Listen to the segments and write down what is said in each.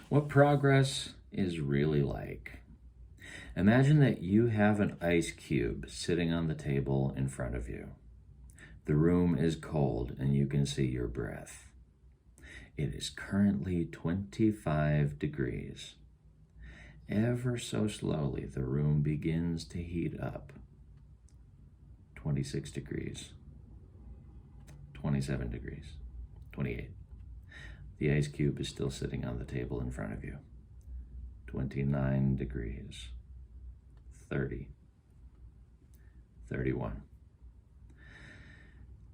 What progress is really like. Imagine that you have an ice cube sitting on the table in front of you. The room is cold and you can see your breath. It is currently 25 degrees. Ever so slowly, the room begins to heat up. 26 degrees, 27 degrees, 28. The ice cube is still sitting on the table in front of you. 29 degrees, 30, 31.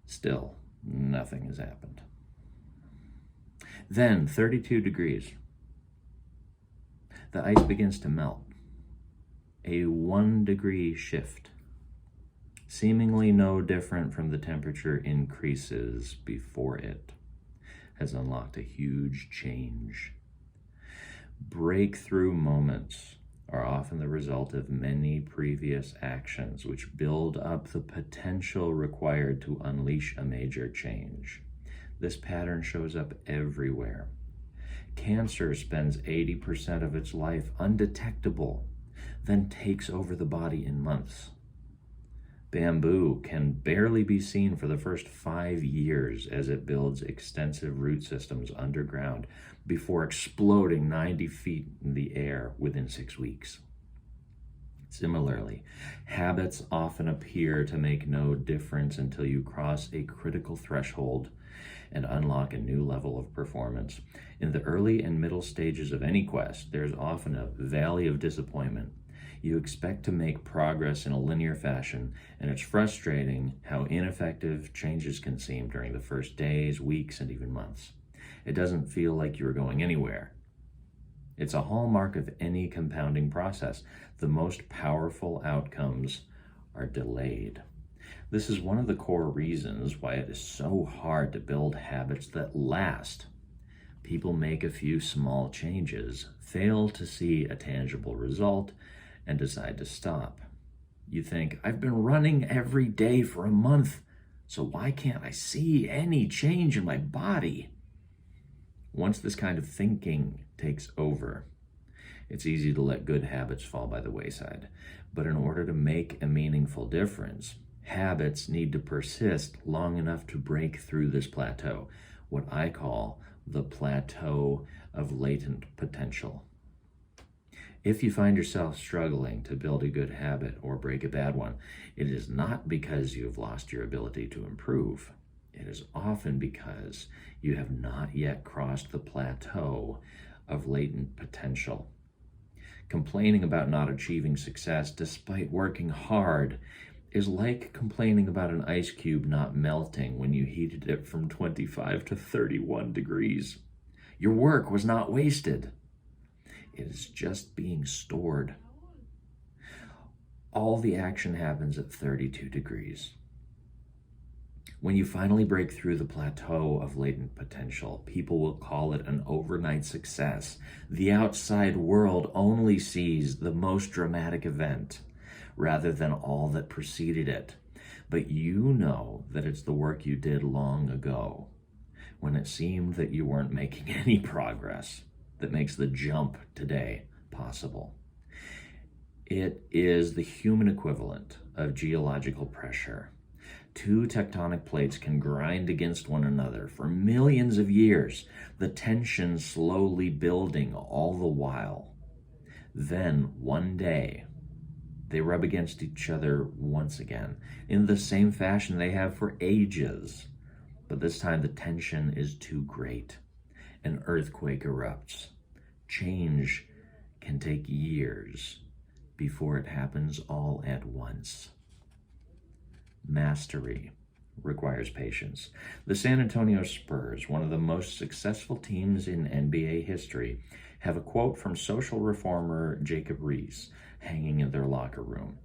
Still, nothing has happened. Then 32 degrees. The ice begins to melt. A 1 degree shift. Seemingly no different from the temperature increases before it, has unlocked a huge change. Breakthrough moments are often the result of many previous actions which build up the potential required to unleash a major change. This pattern shows up everywhere. Cancer spends 80% of its life undetectable, then takes over the body in months. Bamboo can barely be seen for the first 5 years as it builds extensive root systems underground before exploding 90 feet in the air within 6 weeks. Similarly, habits often appear to make no difference until you cross a critical threshold and unlock a new level of performance. In the early and middle stages of any quest, there's often a valley of disappointment. You expect to make progress in a linear fashion, and it's frustrating how ineffective changes can seem during the first days, weeks, and even months. It doesn't feel like you're going anywhere. It's a hallmark of any compounding process. The most powerful outcomes are delayed. This is one of the core reasons why it is so hard to build habits that last. People make a few small changes, fail to see a tangible result, and decide to stop. You think, I've been running every day for a month, so why can't I see any change in my body? Once this kind of thinking takes over, it's easy to let good habits fall by the wayside. But in order to make a meaningful difference, habits need to persist long enough to break through this plateau, what I call the plateau of latent potential. If you find yourself struggling to build a good habit or break a bad one, it is not because you've lost your ability to improve. It is often because you have not yet crossed the plateau of latent potential. Complaining about not achieving success despite working hard is like complaining about an ice cube not melting when you heated it from 25 to 31 degrees. Your work was not wasted. It is just being stored. All the action happens at 32 degrees. When you finally break through the plateau of latent potential, people will call it an overnight success. The outside world only sees the most dramatic event rather than all that preceded it. But you know that it's the work you did long ago, when it seemed that you weren't making any progress, that makes the jump today possible. It is the human equivalent of geological pressure. 2 tectonic plates can grind against one another for millions of years, the tension slowly building all the while. Then, one day, they rub against each other once again, in the same fashion they have for ages. But this time the tension is too great. An earthquake erupts. Change can take years before it happens all at once. Mastery requires patience. The San Antonio Spurs, one of the most successful teams in NBA history, have a quote from social reformer Jacob Riis hanging in their locker room.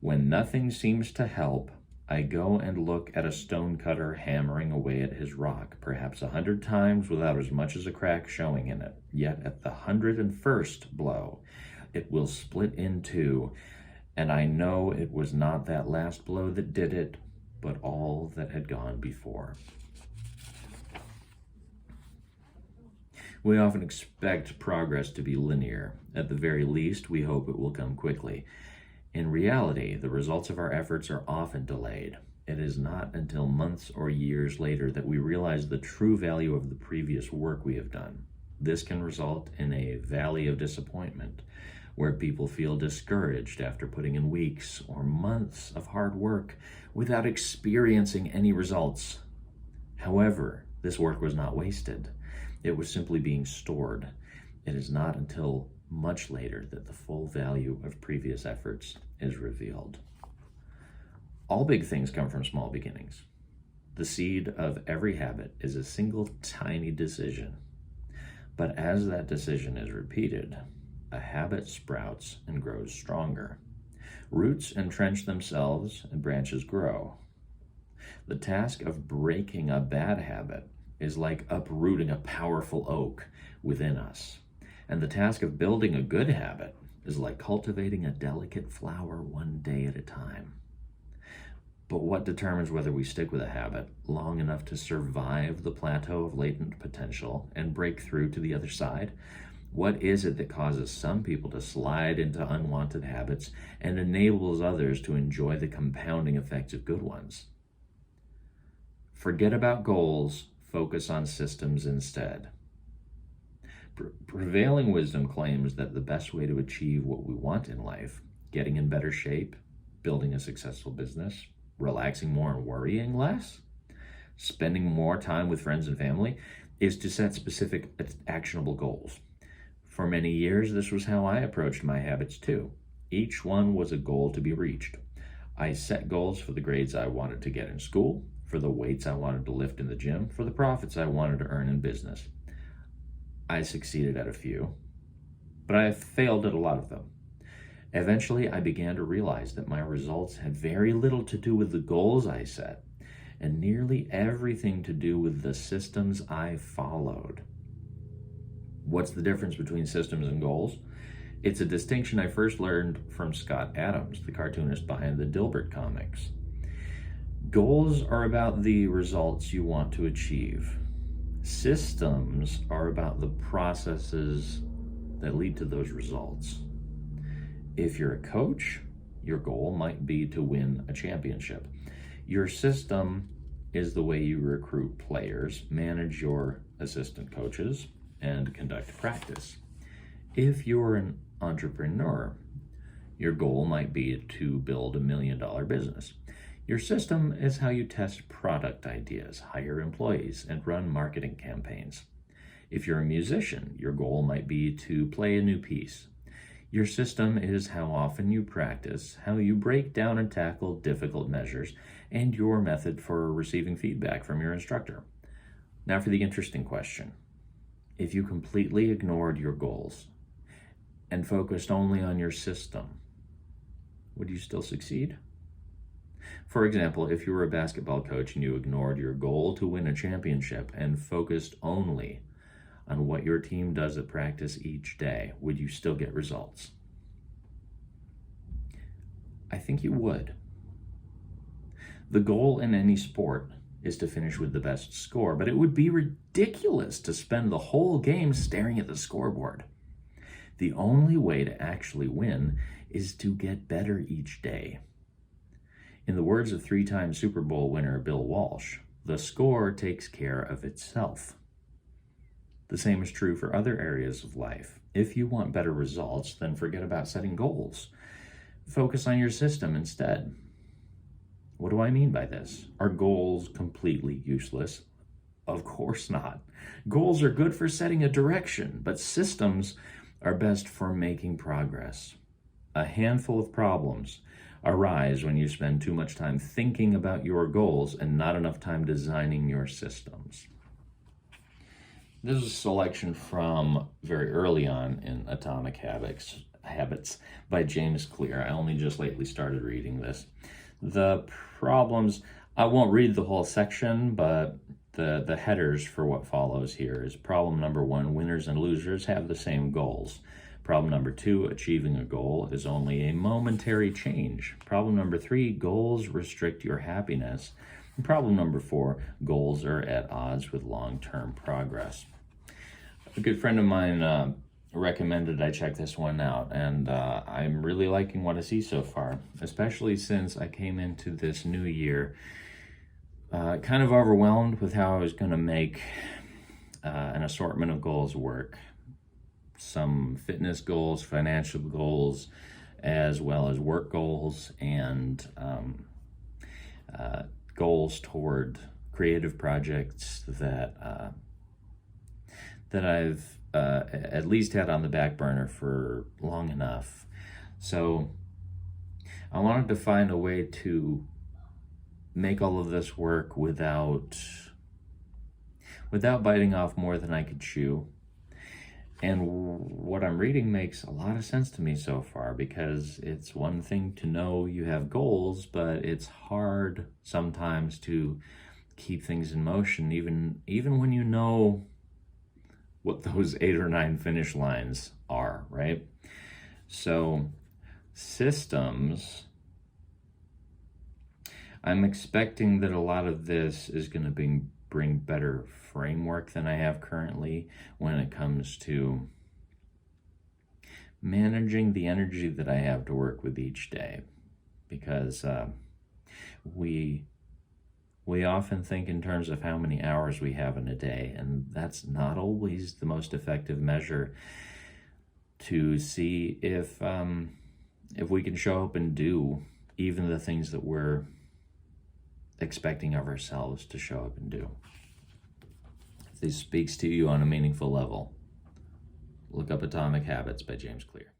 "When nothing seems to help, I go and look at a stonecutter hammering away at his rock, perhaps 100 times without as much as a crack showing in it. Yet at the 101st blow, it will split in two, and I know it was not that last blow that did it, but all that had gone before." We often expect progress to be linear. At the very least, we hope it will come quickly. In reality, the results of our efforts are often delayed. It is not until months or years later that we realize the true value of the previous work we have done. This can result in a valley of disappointment, where people feel discouraged after putting in weeks or months of hard work without experiencing any results. However, this work was not wasted. It was simply being stored. It is not until much later that the full value of previous efforts is revealed. All big things come from small beginnings. The seed of every habit is a single tiny decision. But as that decision is repeated, a habit sprouts and grows stronger. Roots entrench themselves and branches grow. The task of breaking a bad habit is like uprooting a powerful oak within us. And the task of building a good habit is like cultivating a delicate flower one day at a time. But what determines whether we stick with a habit long enough to survive the plateau of latent potential and break through to the other side? What is it that causes some people to slide into unwanted habits and enables others to enjoy the compounding effects of good ones? Forget about goals, focus on systems instead. Prevailing wisdom claims that the best way to achieve what we want in life, getting in better shape, building a successful business, relaxing more and worrying less, spending more time with friends and family, is to set specific actionable goals. For many years, this was how I approached my habits too. Each one was a goal to be reached. I set goals for the grades I wanted to get in school, for the weights I wanted to lift in the gym, for the profits I wanted to earn in business. I succeeded at a few, but I failed at a lot of them. Eventually, I began to realize that my results had very little to do with the goals I set, and nearly everything to do with the systems I followed. What's the difference between systems and goals? It's a distinction I first learned from Scott Adams, the cartoonist behind the Dilbert comics. Goals are about the results you want to achieve. Systems are about the processes that lead to those results. If you're a coach, your goal might be to win a championship. Your system is the way you recruit players, manage your assistant coaches, and conduct practice. If you're an entrepreneur, your goal might be to build $1 million business. Your system is how you test product ideas, hire employees, and run marketing campaigns. If you're a musician, your goal might be to play a new piece. Your system is how often you practice, how you break down and tackle difficult measures, and your method for receiving feedback from your instructor. Now for the interesting question. If you completely ignored your goals and focused only on your system, would you still succeed? For example, if you were a basketball coach and you ignored your goal to win a championship and focused only on what your team does at practice each day, would you still get results? I think you would. The goal in any sport is to finish with the best score, but it would be ridiculous to spend the whole game staring at the scoreboard. The only way to actually win is to get better each day. In the words of three-time Super Bowl winner Bill Walsh, the score takes care of itself. The same is true for other areas of life. If you want better results, then forget about setting goals. Focus on your system instead. What do I mean by this? Are goals completely useless? Of course not. Goals are good for setting a direction, but systems are best for making progress. A handful of problems arise when you spend too much time thinking about your goals and not enough time designing your systems. This is a selection from very early on in Atomic Habits by James Clear. I only just lately started reading this. The problems, I won't read the whole section, but the headers for what follows here is problem number 1, winners and losers have the same goals. Problem number 2, achieving a goal is only a momentary change. Problem number 3, goals restrict your happiness. And problem number 4, goals are at odds with long-term progress. A good friend of mine recommended I check this one out, and I'm really liking what I see so far, especially since I came into this new year kind of overwhelmed with how I was going to make an assortment of goals work. Some fitness goals, financial goals, as well as work goals, and goals toward creative projects that I've at least had on the back burner for long enough. So I wanted to find a way to make all of this work without biting off more than I could chew. And what I'm reading makes a lot of sense to me so far, because it's one thing to know you have goals, but it's hard sometimes to keep things in motion, even when you know what those 8 or 9 finish lines are, right? So systems, I'm expecting that a lot of this is going to bring better framework than I have currently when it comes to managing the energy that I have to work with each day, because we often think in terms of how many hours we have in a day, and that's not always the most effective measure to see if we can show up and do even the things that we're expecting of ourselves to show up and do. If this speaks to you on a meaningful level, look up Atomic Habits by James Clear.